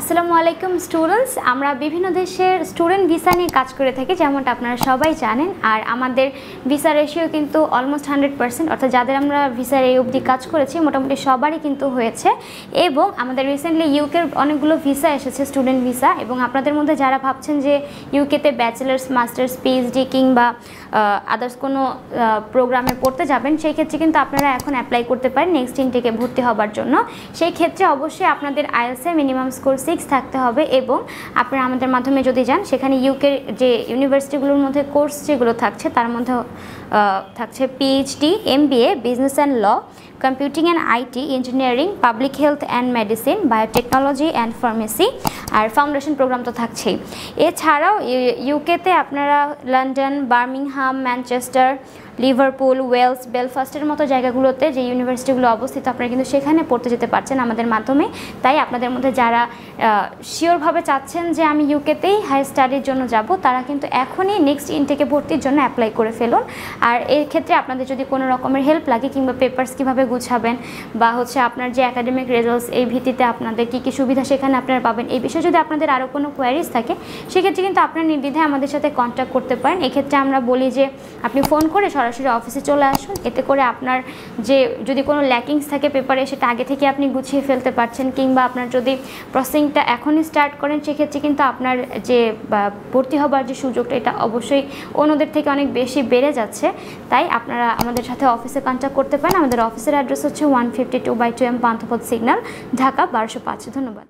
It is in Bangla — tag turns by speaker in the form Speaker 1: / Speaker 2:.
Speaker 1: আসসালামু আলাইকুম স্টুডেন্টস, আমরা বিভিন্ন দেশের স্টুডেন্ট ভিসা নিয়ে কাজ করে থাকি, যেমনটা আপনারা সবাই জানেন। আর আমাদের ভিসা রেশিও কিন্তু অলমোস্ট 100%, অর্থাৎ যাদের আমরা ভিসার এই অবধি কাজ করেছি মোটামুটি সবারই কিন্তু হয়েছে। এবং আমাদের রিসেন্টলি ইউকের অনেকগুলো ভিসা এসেছে, স্টুডেন্ট ভিসা। এবং আপনাদের মধ্যে যারা ভাবছেন যে ইউকেতে ব্যাচেলার্স, মাস্টার্স, পিএইচডি কিংবা আদার্স কোনো প্রোগ্রামে পড়তে যাবেন, সেই ক্ষেত্রে কিন্তু আপনারা এখন অ্যাপ্লাই করতে পারেন নেক্সট ইনটেকে ভর্তি হবার জন্য। সেই ক্ষেত্রে অবশ্যই আপনাদের আইএলটিএস এ মিনিমাম স্কোর 6 থাকতে হবে। এবং আপনারা আমাদের মাধ্যমে যদি যান, সেখানে ইউকের যে ইউনিভার্সিটিগুলোর মধ্যে কোর্স যেগুলো থাকছে তার মধ্যে থাকছে PhD, MBA, business and law, computing and IT, engineering, public health and medicine, biotechnology and pharmacy, আর ফাউন্ডেশন প্রোগ্রাম তো থাকছেই। এছাড়াও ইউকেতে আপনারা London, Birmingham, Manchester, Liverpool, Wales, বেলফাস্টের মতো জায়গাগুলোতে যে ইউনিভার্সিটিগুলো অবস্থিত, আপনারা কিন্তু সেখানে পড়তে যেতে পারছেন আমাদের মাধ্যমে। তাই আপনাদের মধ্যে যারা শিওরভাবে চাচ্ছেন যে আমি ইউকেতেই হায়ার স্টাডির জন্য যাব, তারা কিন্তু এখনই নেক্সট ইনটেকে ভর্তির জন্য অ্যাপ্লাই করে ফেলুন। আর এর ক্ষেত্রে আপনাদের যদি কোনো রকমের হেল্প লাগে কিংবা পেপারস কীভাবে গুছাবেন বা আপনার যে একাডেমিক রেজাল্টস, এই ভিত্তিতে আপনাদের কী কী সুবিধা সেখানে আপনারা পাবেন, এই বিষয়ে যদি আপনাদের আরও কোনো কোয়ারিজ থাকে, সেক্ষেত্রে কিন্তু আপনারা নির্দ্বিধায় আমাদের সাথে কন্ট্যাক্ট করতে পারেন। এক্ষেত্রে আমরা বলি যে আপনি ফোন করে সরাসরি অফিসে চলে আসুন। এতে করে আপনার যে যদি কোনো ল্যাকিংস থাকে পেপারে, সেটা আগে থেকে আপনি গুছিয়ে ফেলতে পারছেন। কিংবা আপনার যদি প্রসেসিংটা এখনই স্টার্ট করেন, সেক্ষেত্রে কিন্তু আপনার যে ভর্তি হবার যে সুযোগটা, এটা অবশ্যই অন্যদের থেকে অনেক বেশি বেড়ে যাচ্ছে। তাই আপনারা আমাদের সাথে অফিসে কন্ট্যাক্ট করতে পারেন। আমাদের অফিসের অ্যাড্রেস হচ্ছে 152/2M পান্থপথ সিগন্যাল, ঢাকা 1205। ধন্যবাদ।